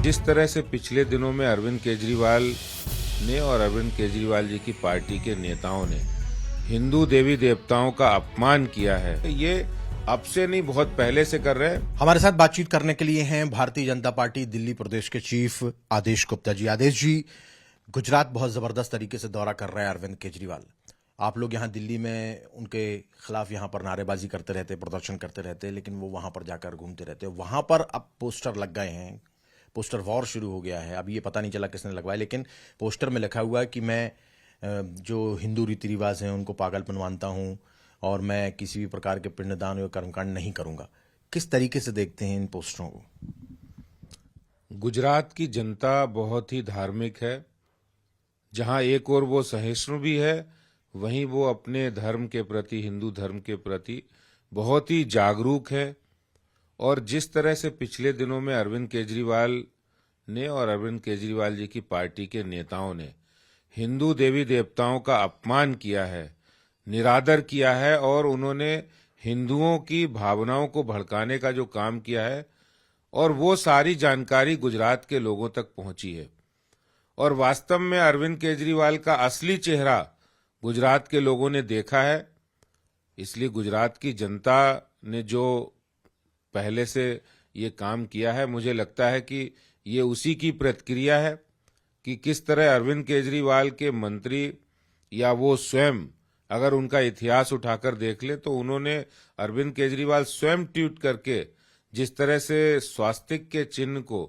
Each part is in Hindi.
जिस तरह से पिछले दिनों में अरविंद केजरीवाल ने और अरविंद केजरीवाल जी की पार्टी के नेताओं ने हिंदू देवी देवताओं का अपमान किया है, ये अब से नहीं बहुत पहले से कर रहे हैं। हमारे साथ बातचीत करने के लिए हैं भारतीय जनता पार्टी दिल्ली प्रदेश के चीफ आदेश गुप्ता जी। आदेश जी, गुजरात बहुत जबरदस्त तरीके से दौरा कर रहा है अरविंद केजरीवाल। आप लोग यहाँ दिल्ली में उनके खिलाफ यहाँ पर नारेबाजी करते रहते, प्रदर्शन करते रहते, लेकिन वो वहां पर जाकर घूमते रहते। वहां पर अब पोस्टर लग गए हैं, पोस्टर वॉर शुरू हो गया है। अब ये पता नहीं चला किसने लगवाया, लेकिन पोस्टर में लिखा हुआ है कि मैं जो हिंदू रीति रिवाज हैं उनको पागलपन मानता हूं और मैं किसी भी प्रकार के पिंडदान या कर्मकांड नहीं करूंगा। किस तरीके से देखते हैं इन पोस्टरों को? गुजरात की जनता बहुत ही धार्मिक है। जहां एक ओर वो सहिष्णु भी है, वहीं वो अपने धर्म के प्रति, हिंदू धर्म के प्रति बहुत ही जागरूक है। और जिस तरह से पिछले दिनों में अरविंद केजरीवाल ने और अरविंद केजरीवाल जी की पार्टी के नेताओं ने हिंदू देवी देवताओं का अपमान किया है, निरादर किया है और उन्होंने हिंदुओं की भावनाओं को भड़काने का जो काम किया है, और वो सारी जानकारी गुजरात के लोगों तक पहुंची है। और वास्तव में अरविंद केजरीवाल का असली चेहरा गुजरात के लोगों ने देखा है। इसलिए गुजरात की जनता ने जो पहले से ये काम किया है, मुझे लगता है कि ये उसी की प्रतिक्रिया है कि किस तरह अरविंद केजरीवाल के मंत्री या वो स्वयं, अगर उनका इतिहास उठाकर देख ले तो उन्होंने, अरविंद केजरीवाल स्वयं ट्वीट करके जिस तरह से स्वास्तिक के चिन्ह को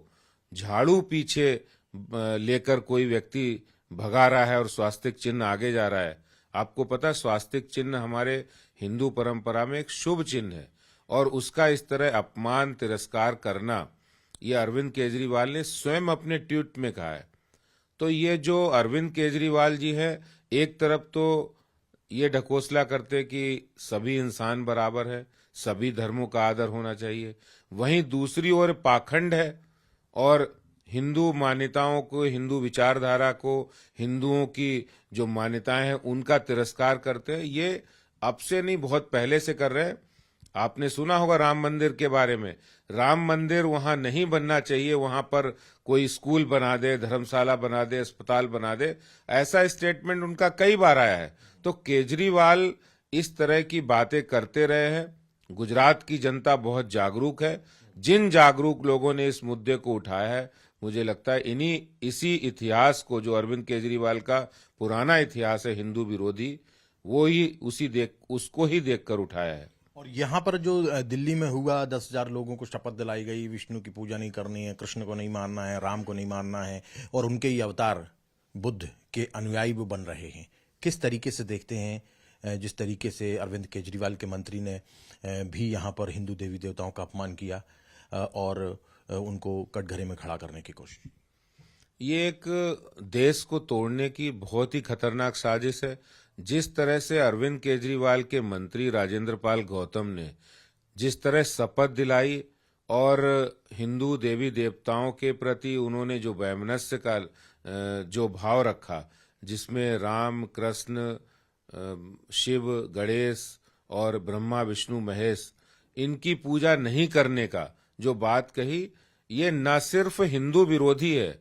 झाड़ू पीछे लेकर कोई व्यक्ति भगा रहा है और स्वास्तिक चिन्ह आगे जा रहा है। आपको पता है स्वास्तिक चिन्ह हमारे हिंदू परंपरा में एक शुभ चिन्ह है, और उसका इस तरह अपमान, तिरस्कार करना, ये अरविंद केजरीवाल ने स्वयं अपने ट्वीट में कहा है। तो ये जो अरविंद केजरीवाल जी हैं, एक तरफ तो ये ढकोसला करते कि सभी इंसान बराबर है, सभी धर्मों का आदर होना चाहिए, वहीं दूसरी ओर पाखंड है और हिंदू मान्यताओं को, हिंदू विचारधारा को, हिंदुओं की जो मान्यताएं हैं उनका तिरस्कार करते हैं। ये अब से नहीं बहुत पहले से कर रहे हैं। आपने सुना होगा राम मंदिर के बारे में, राम मंदिर वहां नहीं बनना चाहिए, वहां पर कोई स्कूल बना दे, धर्मशाला बना दे, अस्पताल बना दे, ऐसा स्टेटमेंट उनका कई बार आया है। तो केजरीवाल इस तरह की बातें करते रहे हैं। गुजरात की जनता बहुत जागरूक है। जिन जागरूक लोगों ने इस मुद्दे को उठाया है, मुझे लगता है इसी इतिहास को, जो अरविंद केजरीवाल का पुराना इतिहास है हिंदू विरोधी, वो ही उसको ही देखकर उठाया है। और यहाँ पर जो दिल्ली में हुआ, 10,000 लोगों को शपथ दिलाई गई, विष्णु की पूजा नहीं करनी है, कृष्ण को नहीं मानना है, राम को नहीं मानना है, और उनके ही अवतार बुद्ध के अनुयायी वो बन रहे हैं। किस तरीके से देखते हैं जिस तरीके से अरविंद केजरीवाल के मंत्री ने भी यहाँ पर हिंदू देवी देवताओं का अपमान किया और उनको कटघरे में खड़ा करने की कोशिश? ये एक देश को तोड़ने की बहुत ही खतरनाक साजिश है। जिस तरह से अरविंद केजरीवाल के मंत्री राजेंद्र पाल गौतम ने जिस तरह शपथ दिलाई और हिंदू देवी देवताओं के प्रति उन्होंने जो वैमनस्य का जो भाव रखा, जिसमें राम, कृष्ण, शिव, गणेश और ब्रह्मा, विष्णु, महेश, इनकी पूजा नहीं करने का जो बात कही, ये न सिर्फ हिंदू विरोधी है,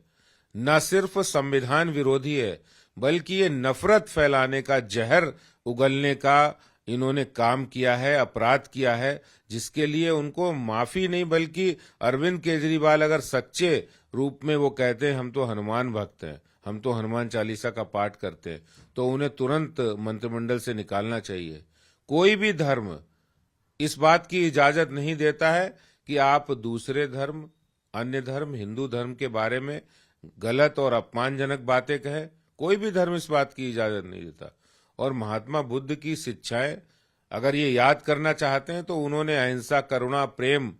न सिर्फ संविधान विरोधी है, बल्कि ये नफरत फैलाने का, जहर उगलने का इन्होंने काम किया है, अपराध किया है, जिसके लिए उनको माफी नहीं, बल्कि अरविंद केजरीवाल अगर सच्चे रूप में वो कहते हैं हम तो हनुमान भक्त हैं, हम तो हनुमान चालीसा का पाठ करते हैं, तो उन्हें तुरंत मंत्रिमंडल से निकालना चाहिए। कोई भी धर्म इस बात की इजाजत नहीं देता है कि आप दूसरे धर्म, अन्य धर्म, हिंदू धर्म के बारे में गलत और अपमानजनक बातें कहें। कोई भी धर्म इस बात की इजाजत नहीं देता। और महात्मा बुद्ध की शिक्षाएं अगर ये याद करना चाहते हैं तो उन्होंने अहिंसा, करुणा, प्रेम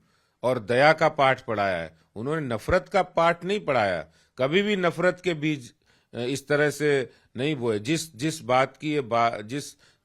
और दया का पाठ पढ़ाया है। उन्होंने नफरत का पाठ नहीं पढ़ाया। कभी भी नफरत के बीज इस तरह से नहीं बोए। जिस बात की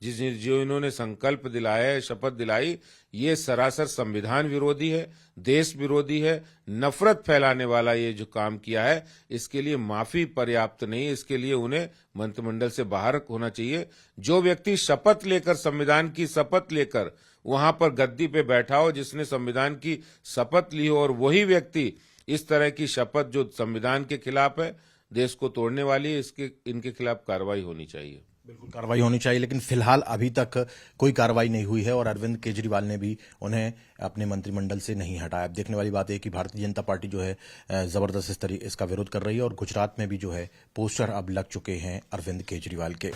ये जो इन्होंने संकल्प दिलाया है, शपथ दिलाई, ये सरासर संविधान विरोधी है, देश विरोधी है, नफरत फैलाने वाला ये जो काम किया है, इसके लिए माफी पर्याप्त नहीं है। इसके लिए उन्हें मंत्रिमंडल से बाहर होना चाहिए। जो व्यक्ति शपथ लेकर, संविधान की शपथ लेकर वहां पर गद्दी पे बैठा हो, जिसने संविधान की शपथ ली हो, और वही व्यक्ति इस तरह की शपथ जो संविधान के खिलाफ है, देश को तोड़ने वाली है, इनके खिलाफ कार्रवाई होनी चाहिए। बिल्कुल कार्रवाई होनी चाहिए, लेकिन फिलहाल अभी तक कोई कार्रवाई नहीं हुई है और अरविंद केजरीवाल ने भी उन्हें अपने मंत्रिमंडल से नहीं हटाया। अब देखने वाली बात है कि भारतीय जनता पार्टी जो है जबरदस्त इसका विरोध कर रही है और गुजरात में भी जो है पोस्टर अब लग चुके हैं अरविंद केजरीवाल के।